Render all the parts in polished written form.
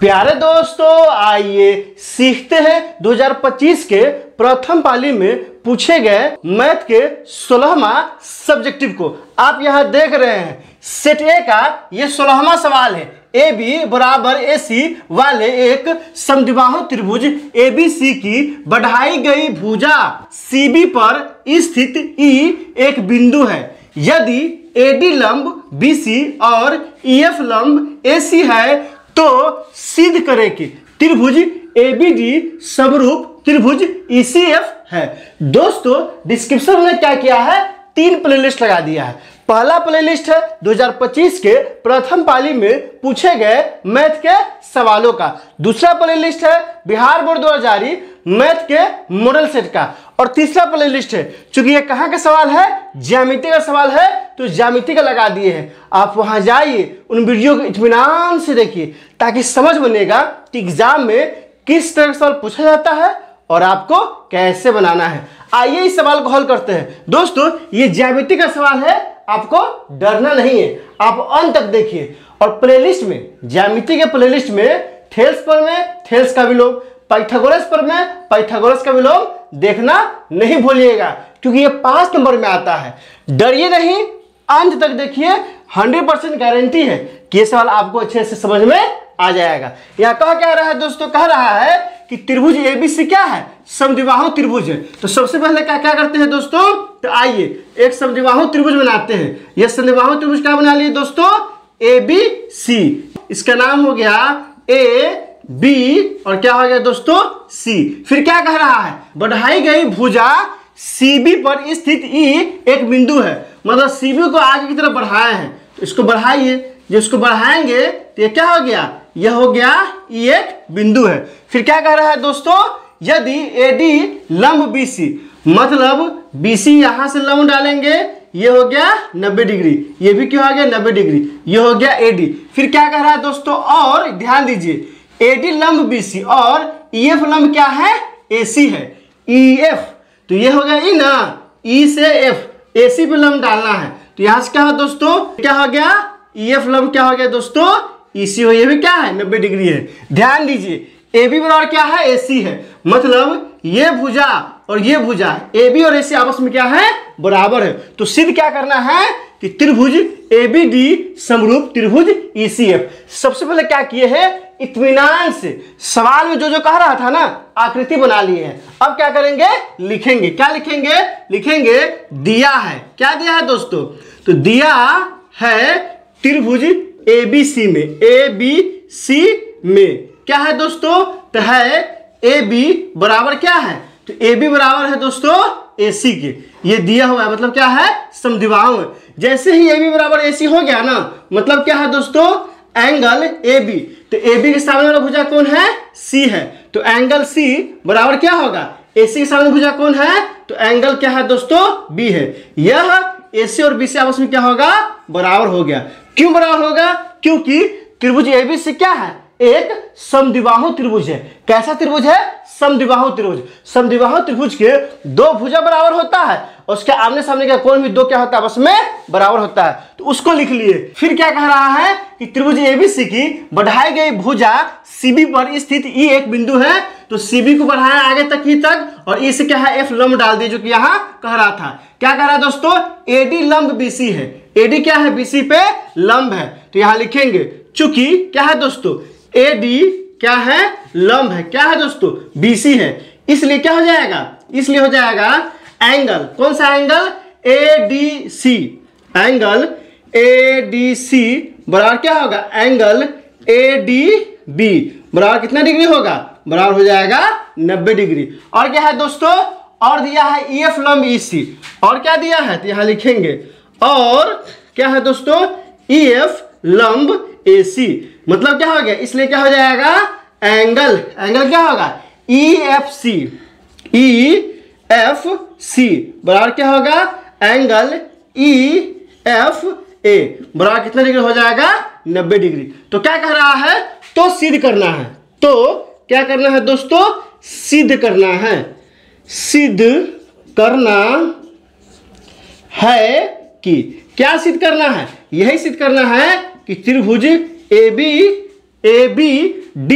प्यारे दोस्तों, आइए सीखते हैं 2025 के प्रथम पाली में पूछे गए मैथ के 16वां सब्जेक्टिव को। आप यहां देख रहे हैं सेट ए का ये 16वां सवाल है। ए बी बराबर ए सी वाले एक समद्विबाहु त्रिभुज ए बी सी की बढ़ाई गई भुजा सी बी पर स्थित ई एक बिंदु है। यदि ए डी लंब बी सी और ई एफ लंब ए सी है तो सिद्ध करें कि त्रिभुज एबीडी समरूप त्रिभुज ईसीएफ है। दोस्तों, डिस्क्रिप्शन में क्या किया है, 3 प्लेलिस्ट लगा दिया है। पहला प्लेलिस्ट है 2025 के प्रथम पाली में पूछे गए मैथ के सवालों का। दूसरा प्लेलिस्ट है बिहार बोर्ड द्वारा जारी मैथ के मॉडल सेट का। और तीसरा प्लेलिस्ट है, चूंकि ये कहाँ का सवाल है, ज्यामिति का सवाल है, तो ज्यामिति का लगा दिए हैं। आप वहां जाइए, उन वीडियो को इत्मीनान से देखिए ताकि समझ बनेगा कि एग्जाम में किस तरह का सवाल पूछा जाता है और आपको कैसे बनाना है। आइए इस सवाल को हल करते हैं। दोस्तों, ये ज्यामिति का सवाल है, आपको डरना नहीं है, आप अंत तक देखिए। और प्लेलिस्ट में, ज्यामिति के प्लेलिस्ट में थेल्स पर में थेल्स का विलोम, पाइथागोरस पर में पाइथागोरस का विलोम देखना नहीं भूलिएगा, क्योंकि ये 5 नंबर में आता है। डरिए नहीं, अंत तक देखिए, 100% गारंटी है कि ये सवाल आपको अच्छे से समझ में आ जाएगा। यहाँ कह क्या रहा है दोस्तों, कह रहा है कि त्रिभुज एबीसी क्या है, समद्विबाहु त्रिभुज है। तो सबसे पहले क्या क्या करते हैं दोस्तों, तो आइए एक समद्विबाहु त्रिभुज बनाते हैं। यह समद्विबाहु त्रिभुज क्या बना लिए दोस्तों, ए बी सी। इसका नाम हो गया ए बी और क्या हो गया दोस्तों, सी। फिर क्या कह रहा है, बढ़ाई गई भुजा सी बी पर स्थित ई एक बिंदु है। मतलब सी बी को आगे की तरफ बढ़ाया है, तो इसको बढ़ाइए। जब इसको बढ़ाएंगे तो ये क्या हो गया, यह हो गया ई एक बिंदु है। फिर क्या कह रहा है दोस्तों, यदि ए डी लंब बी सी, मतलब बी सी यहां से लंब डालेंगे, ये हो गया 90 डिग्री, ये भी क्या हो गया 90 डिग्री, ये हो गया ए डी। फिर क्या कह रहा है दोस्तों, और ध्यान दीजिए, ए डी लंब बी सी और ई एफ लंब क्या है, ए सी है, ई एफ। तो ये हो गया ई ना, ई से एफ, ए सी पे लंब डालना है। तो यहां से क्या हो दोस्तों, क्या हो गया, ई एफ लंब क्या हो गया दोस्तों, ई सी हो, ये भी क्या है 90 डिग्री है। ध्यान दीजिए, ए बी बराबर क्या है, ए सी है, मतलब ये भुजा और ये भुजा ए बी और ए सी आपस में क्या है, बराबर है। तो सिद्ध क्या करना है कि त्रिभुज ए बी डी समरूप त्रिभुज ई सी एफ। सबसे पहले क्या किए हैं, इत्मीनान से सवाल में जो जो कह रहा था ना, आकृति बना लिए हैं। अब क्या करेंगे, लिखेंगे। क्या लिखेंगे, लिखेंगे दिया है। क्या दिया है दोस्तों, तो दिया है त्रिभुज ए बी सी में, ए बी सी में क्या है दोस्तों, तो है ए बी बराबर क्या है, तो ए बी बराबर है दोस्तों ए सी के। ये दिया हुआ है, मतलब क्या है, समद्विबाहु है। जैसे ही ए बी बराबर ए सी हो गया ना, मतलब क्या है दोस्तों, एंगल ए बी। तो ए बी के सामने वाला भुजा कौन है, सी है, तो एंगल सी बराबर क्या होगा, ए सी के सामने भुजा कौन है, तो एंगल क्या है दोस्तों, बी है। यह ए सी और बी सी आपस में क्या होगा, बराबर हो गया। क्यों बराबर होगा, क्योंकि त्रिभुज ए बी सी क्या है, एक समद्विबाहु त्रिभुज है। कैसा त्रिभुज है, समद्विबाहु त्रिभुज। समद्विबाहु त्रिभुज के 2 भुजा बराबर होता है और उसके आमने सामने का कोण भी 2 क्या होता है, आपस में बराबर होता है। तो उसको लिख लिए। फिर क्या कह रहा है कि त्रिभुज एबीसी की बढ़ाई गई भुजा सीबी पर स्थित ई एक बिंदु है। तो सीबी को बढ़ाया आगे तक ही तक, और ई से क्या है, एफ लंब डाल दिए, जो कि यहाँ कह रहा था। क्या कह रहा है दोस्तों, एडी लंब बीसी है, एडी क्या है, बीसी पे लंब है। तो यहाँ लिखेंगे, चूंकि क्या है दोस्तों, एडी क्या है, लंब है, क्या है दोस्तों, बीसी है, इसलिए क्या हो जाएगा, इसलिए हो जाएगा एंगल, कौन सा angle, A D C. Angle A D C बराबर क्या होगा, एंगल ए डी बी बराबर कितना डिग्री होगा, बराबर हो जाएगा 90 डिग्री। और क्या है दोस्तों, और दिया है ई एफ लंब ई सी। और क्या दिया है, तो यहाँ लिखेंगे, और क्या है दोस्तों, ई एफ लंब ए सी, मतलब क्या हो गया, इसलिए क्या हो जाएगा, एंगल, एंगल क्या होगा, E F C, E F C बराबर क्या होगा, एंगल ई एफ ए बराबर कितना डिग्री हो जाएगा, 90 डिग्री। तो क्या कह रहा है, तो सिद्ध करना है। तो क्या करना है दोस्तों, सिद्ध करना है, सिद्ध करना है कि क्या सिद्ध करना है, यही सिद्ध करना है कि त्रिभुज ए बी ABD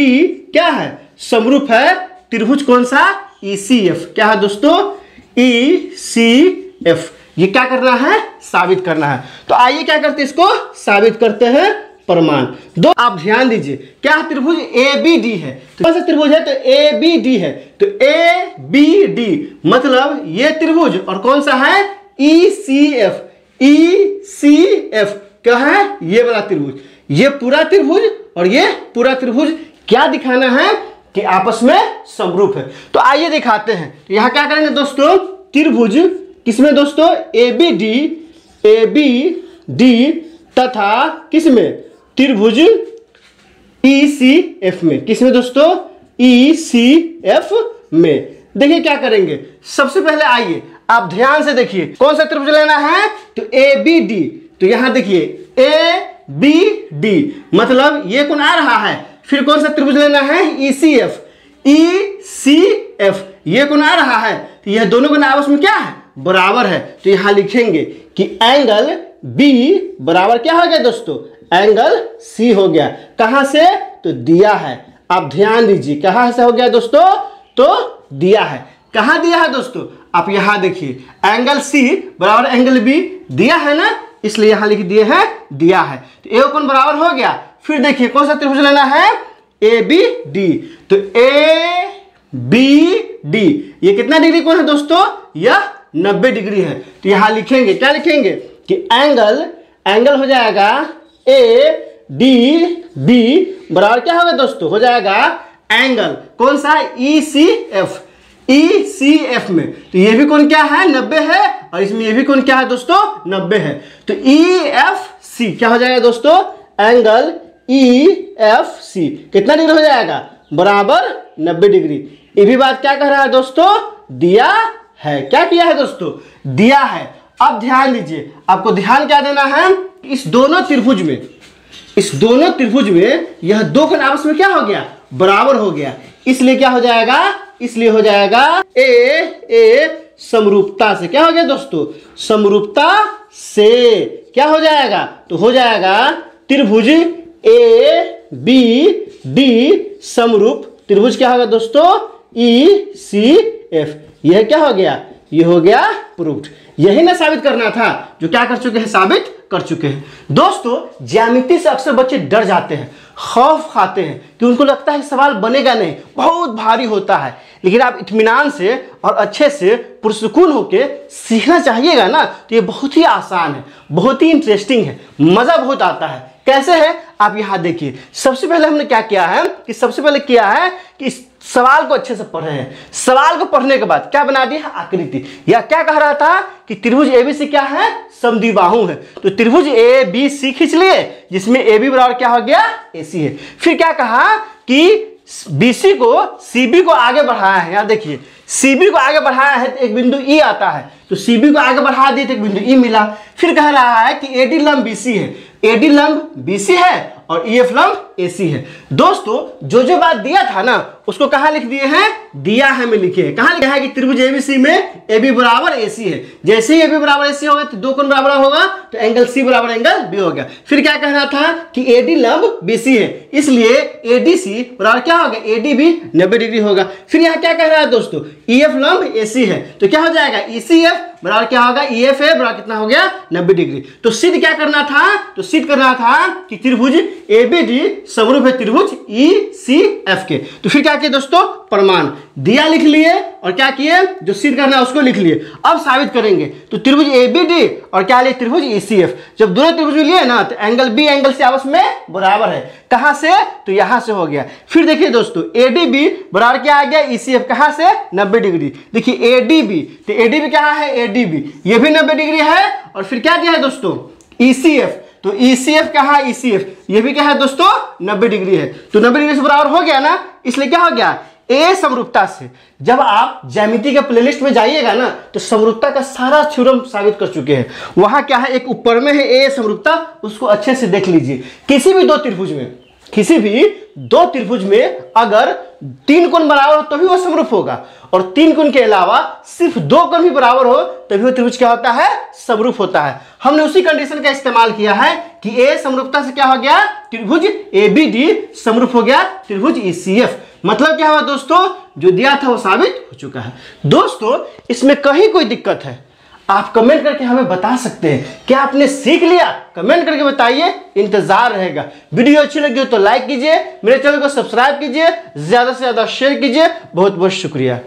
क्या है, समरूप है त्रिभुज कौन सा, ECF। क्या है दोस्तों, ECF। ये क्या करना है, साबित करना है। तो आइए क्या करते हैं, इसको साबित करते हैं प्रमाण। दो आप ध्यान दीजिए, क्या त्रिभुज ABD है, तो कौन सा त्रिभुज है, तो ABD है। तो ABD मतलब ये त्रिभुज, और कौन सा है, ECF। ECF क्या है, ये वाला त्रिभुज, ये पूरा त्रिभुज और ये पूरा त्रिभुज क्या दिखाना है कि आपस में समरूप है। तो आइए दिखाते हैं। तो यहां क्या करेंगे दोस्तों, त्रिभुज किसमें दोस्तों, ABD तथा किसमें, त्रिभुज ECF में। किसमें दोस्तों, ECF में। देखिए क्या करेंगे, सबसे पहले आइए आप ध्यान से देखिए कौन सा त्रिभुज लेना है, तो ABD। तो यहां देखिए ABD मतलब ये कौन आ रहा है, फिर कौन सा त्रिभुज लेना है, ECF। ECF ये कौन आ रहा है, तो यह दोनों का आपस में क्या है, बराबर है। तो यहां लिखेंगे कि एंगल B बराबर क्या हो गया दोस्तों, एंगल C हो गया। कहां से, तो दिया है, आप ध्यान दीजिए कहां से हो गया दोस्तों, तो दिया है। कहां दिया है दोस्तों, आप यहां देखिए एंगल C बराबर एंगल B दिया है ना, इसलिए यहां लिख दिए हैं दिया है। तो ए कौन बराबर हो गया। फिर देखिए कौन सा त्रिभुज लेना है, ABD। तो ABD ये कितना डिग्री कौन है दोस्तों, यह 90 डिग्री है। तो यहां लिखेंगे, क्या लिखेंगे कि एंगल हो जाएगा ADB बराबर क्या होगा दोस्तों, हो जाएगा एंगल कौन सा, ECF। ECF में तो ये भी कौन क्या है, 90 है, और इसमें ये भी कौन क्या है दोस्तों, 90 है। तो EFC क्या हो जाएगा दोस्तों, एंगल EFC कितना डिग्री हो जाएगा, बराबर 90 डिग्री। ये भी बात क्या कह रहा है दोस्तों, दिया है। क्या किया है दोस्तों, दिया है। अब ध्यान दीजिए, आपको ध्यान क्या देना है, इस दोनों त्रिभुज में यह दो कोण आपस में क्या हो गया, बराबर हो गया। इसलिए क्या हो जाएगा, इसलिए हो जाएगा ए समरूपता से। क्या हो गया दोस्तों, समरूपता से क्या हो जाएगा, तो हो जाएगा त्रिभुज ABD समरूप त्रिभुज क्या होगा दोस्तों, ECF। यह क्या हो गया, ये हो गया प्रूव्ड। यही ना साबित करना था, जो क्या कर चुके हैं, साबित कर चुके हैं। दोस्तों ज्यामिति से अक्सर बच्चे डर जाते हैं, खौफ खाते हैं कि उनको लगता है सवाल बनेगा नहीं, बहुत भारी होता है। लेकिन आप इत्मीनान से और अच्छे से पुरसुकून होके सीखना चाहिएगा ना, तो ये बहुत ही आसान है, बहुत ही इंटरेस्टिंग है, मजा बहुत आता है। कैसे है, आप यहां देखिए। सबसे पहले हमने क्या किया है कि सबसे पहले किया है कि इस सवाल को अच्छे से पढ़े हैं। सवाल को पढ़ने के बाद क्या बना दिया है, आकृति। या क्या कह रहा था कि त्रिभुज ABC क्या है, समद्विबाहु है। तो त्रिभुज ABC खींच लिए, जिसमें AB बराबर क्या हो गया, AC है। फिर क्या कहा कि BC को CB को आगे बढ़ाया है। यहाँ देखिए CB को आगे बढ़ाया है तो एक बिंदु E आता है, तो CB को आगे बढ़ा दिए तो एक बिंदु E मिला। फिर कह रहा है कि AD लंब BC है, AD लंब BC है और EF लंब AC है। दोस्तों जो बात दिया था ना, उसको कहाँ लिख दिए हैं, दिया है में लिखे हैं। कहाँ लिखा है कि त्रिभुज ABC में AB बराबर AC है। जैसे ही AB बराबर AC होगा तो दो कोण बराबर होगा, तो एंगल C बराबर एंगल B हो गया। फिर क्या कहना था कि AD लंब BC है, इसलिए ADC बराबर क्या होगा, ADB 90 डिग्री होगा। फिर यहाँ क्या कह रहा है दोस्तों, EF लंब AC है, तो क्या हो जाएगा, ECF बराबर क्या होगा, EF है बराबर कितना हो गया, 90 डिग्री। तो सिद्ध क्या करना था, तो सिद्ध करना था कि त्रिभुज ABD समरूप है त्रिभुज ECF के। तो फिर क्या किए दोस्तों, प्रमाण दिया लिख लिए और क्या किए, जो सिद्ध करना है उसको लिख लिए। अब साबित करेंगे। तो त्रिभुज ABD और क्या लिए, त्रिभुज ECF। जब दोनों त्रिभुज लिए ना, तो एंगल B एंगल C आपस में बराबर है। कहां से, तो यहां से हो गया। फिर देखिए दोस्तों ADB बराबर क्या आ गया, ECF। कहां से, 90 डिग्री। देखिए ADB, तो ADB क्या है, ADB ये भी 90 डिग्री है। और फिर क्या दिया है दोस्तों, ECF, तो ECF कहा, ECF ये भी क्या है दोस्तों, 90 डिग्री है। तो 90 डिग्री से बराबर हो गया ना, इसलिए क्या हो गया, ए समरूपता से। जब आप ज्यामिति के प्लेलिस्ट में जाइएगा ना, तो समरूपता का सारा थ्योरम साबित कर चुके हैं। वहां क्या है, एक ऊपर में है ए समरूपता, उसको अच्छे से देख लीजिए। किसी भी दो त्रिभुज में अगर तीन कोण बराबर हो तभी वो समरूप होगा, और तीन कोण के अलावा सिर्फ दो कोण भी बराबर हो तभी वो त्रिभुज क्या होता है, समरूप होता है। हमने उसी कंडीशन का इस्तेमाल किया है कि ए समरूपता से क्या हो गया, त्रिभुज एबीडी समरूप हो गया त्रिभुज ईसीएफ। मतलब क्या हुआ दोस्तों, जो दिया था वो साबित हो चुका है। दोस्तों इसमें कहीं कोई दिक्कत है आप कमेंट करके हमें बता सकते हैं। क्या आपने सीख लिया, कमेंट करके बताइए, इंतजार रहेगा। वीडियो अच्छी लगी हो तो लाइक कीजिए, मेरे चैनल को सब्सक्राइब कीजिए, ज्यादा से ज्यादा शेयर कीजिए। बहुत बहुत शुक्रिया।